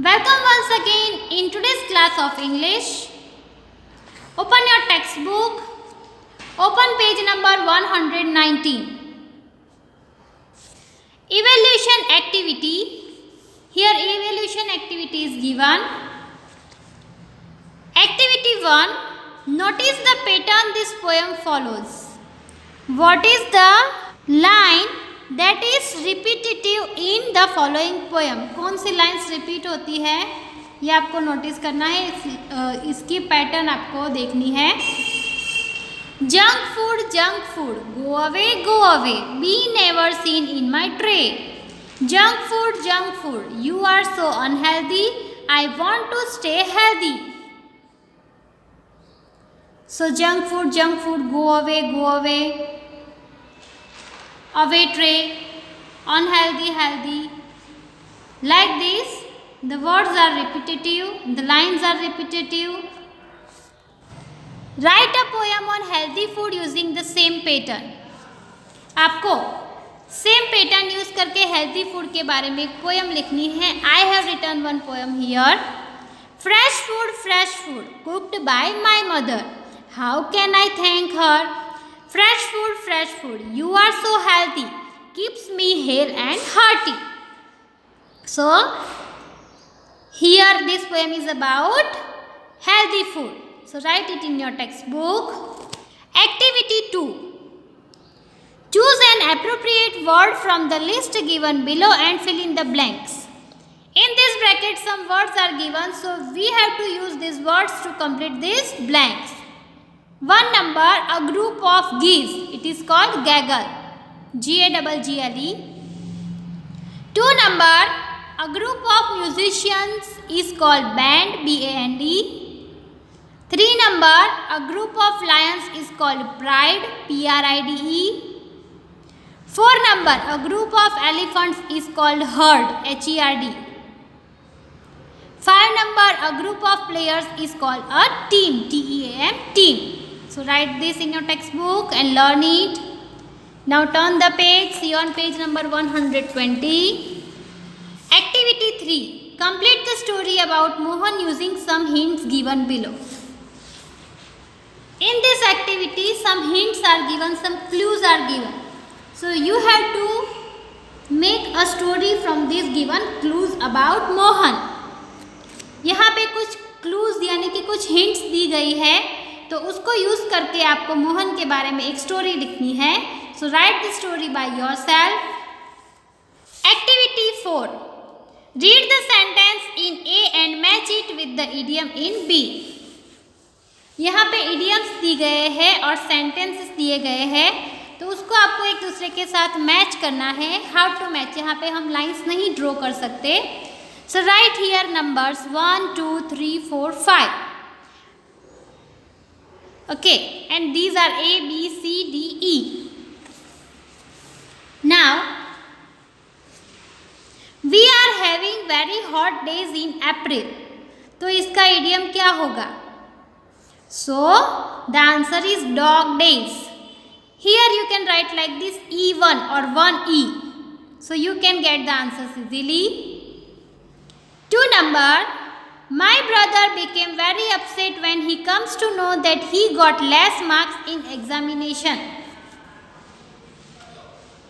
Welcome once again in today's class of English. Open your textbook. Open page number 119. Evaluation activity. Here evaluation activity is given. Activity 1. Notice the pattern this poem follows. What is the line that is repetitive in the following poem? कौन सी lines repeat होती है ये आपको notice करना है. इसकी pattern आपको देखनी है. Junk food go away be never seen in my tray. Junk food you are so unhealthy I want to stay healthy. So junk food go away away tray, unhealthy, healthy. Like this, the words are repetitive, the lines are repetitive. Write a poem on healthy food using the same pattern. आपको same pattern use करके healthy food के बारे में एक poem लिखनी है. I have written one poem here. Fresh food cooked by my mother. How can I thank her. Fresh food, you are so healthy, keeps me hale and hearty. So, here this poem is about healthy food. So, write it in your textbook. Activity 2. Choose an appropriate word from the list given below and fill in the blanks. In this bracket, some words are given, so we have to use these words to complete these blanks. 1 number, a group of geese. It is called gaggle. Gaggle. 2 number, a group of musicians is called band. Band. 3 number, a group of lions is called pride. Pride. 4 number, a group of elephants is called herd. Herd. 5 number, a group of players is called a team. Team. Team. So write this in your textbook and learn it. Now turn the page. See on page number 120. Activity 3. Complete the story about Mohan using some hints given below. In this activity, some hints are given, some clues are given. So you have to make a story from these given clues about Mohan. यहाँ पे कुछ clues यानी कि कुछ hints दी गई है, तो उसको यूज करके आपको मोहन के बारे में एक स्टोरी लिखनी है. So write the story by yourself. Activity 4. Read the sentence in A and match it with the idiom in B. यहाँ पे इडियम्स दी गए हैं और सेंटेंसेस दिए गए हैं, तो उसको आपको एक दूसरे के साथ मैच करना है. हाउ टू मैच, यहाँ पे हम लाइंस नहीं ड्रॉ कर सकते. सो right here numbers 1 2 3 4 5. Okay, and these are A, B, C, D, E. Now, we are having very hot days in April. तो इसका idiom क्या होगा? So, the answer is dog days. Here you can write like this E1 or 1E. So, you can get the answers easily. 2 number. My brother became very upset when he comes to know that he got less marks in examination.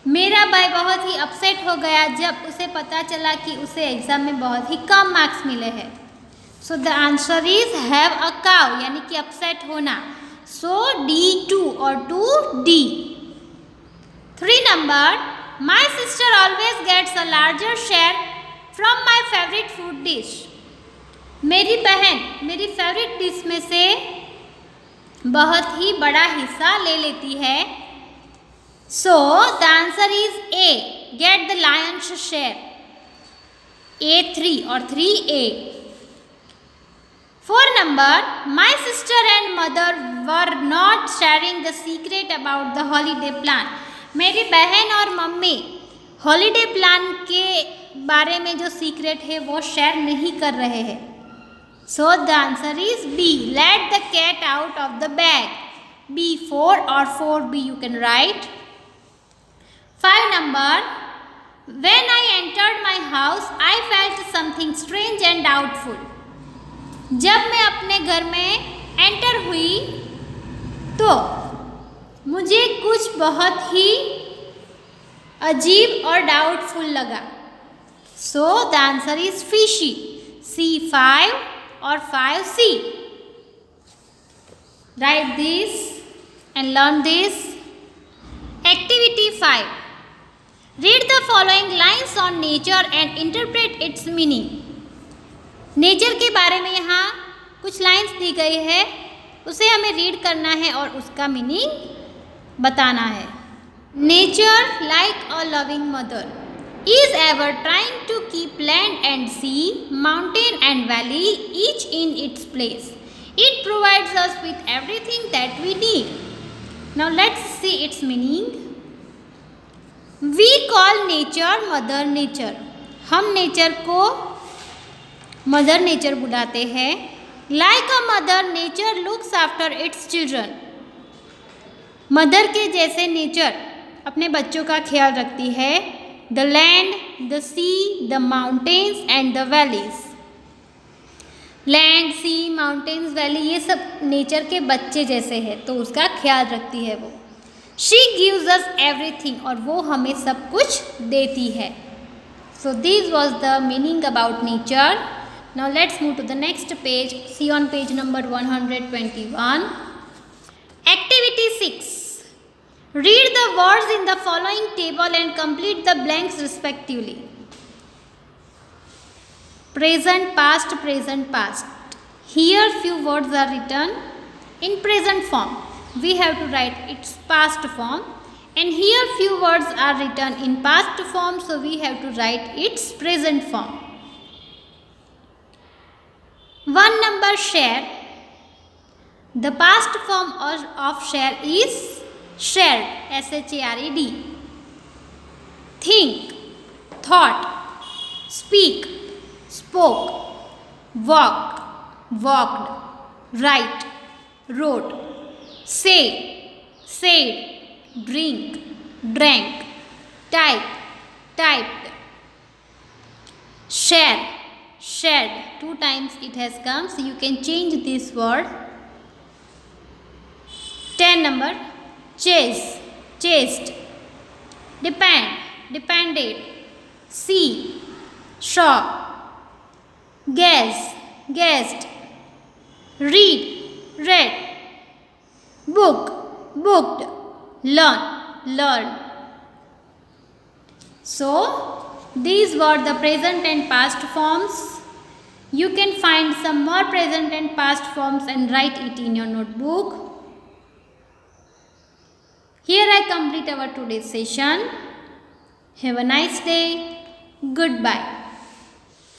मेरा भाई बहुत ही upset हो गया जब उसे पता चला कि उसे एग्जाम में बहुत ही कम मार्क्स मिले हैं. So the answer is have a cow, यानी कि अपसेट होना. सो D2 और 2D. 3 number, my sister always gets a larger share from my favorite food dish. मेरी बहन मेरी फेवरेट डिश में से बहुत ही बड़ा हिस्सा ले लेती है. So the answer is a, get the Lions share. A3 और 3A. 4 number, my sister and mother were not sharing the secret about the holiday plan. मेरी बहन और मम्मी हॉलीडे प्लान के बारे में जो सीक्रेट है वो शेयर नहीं कर रहे हैं. So the answer is B. Let the cat out of the bag. B4 or 4B you can write. 5 number. When I entered my house, I felt something strange and doubtful. जब मैं अपने घर में enter हुई तो मुझे कुछ बहुत ही अजीब और डाउटफुल लगा. So the answer is fishy. C5 or 5C. Write this and learn this. Activity 5. Read the following lines on nature and interpret its meaning. Nature के बारे में यहाँ कुछ लाइंस दी गई है, उसे हमें रीड करना है और उसका मीनिंग बताना है. Nature like a loving mother is ever trying to keep land and sea, mountain and valley each in its place. It provides us with everything that we need. Now let's see its meaning. We call nature mother nature. हम nature को mother nature बुलाते हैं. Like a mother, nature looks after its children. Mother के जैसे nature अपने बच्चों का ख्याल रखती है. The land, the sea, the mountains and the valleys. Land, sea, mountains, valley ये सब नेचर के बच्चे जैसे हैं, तो उसका ख्याल रखती है वो. शी गिव्स अस एवरीथिंग, और वो हमें सब कुछ देती है. So this was the meaning about nature. Now let's move to the next page. See on page number 121. Activity 6. Read the words in the following table and complete the blanks respectively. Present, past, present, past. Here few words are written in present form. We have to write its past form. And here few words are written in past form, so we have to write its present form. 1 number share. The past form of share is shared, shared. Think, thought. Speak, spoke. Walked, walked. Write, wrote. Say, said. Drink, drank. Type, typed. Share, shared. 2 times it has come, so you can change this word. 10 number. Chase, chased. Depend, depended. See, saw. Guess, guessed. Read, read. Book, booked. Learn, learned. So these were the present and past forms. You can find some more present and past forms and write it in your notebook. Here I complete our today's session. Have a nice day. Goodbye.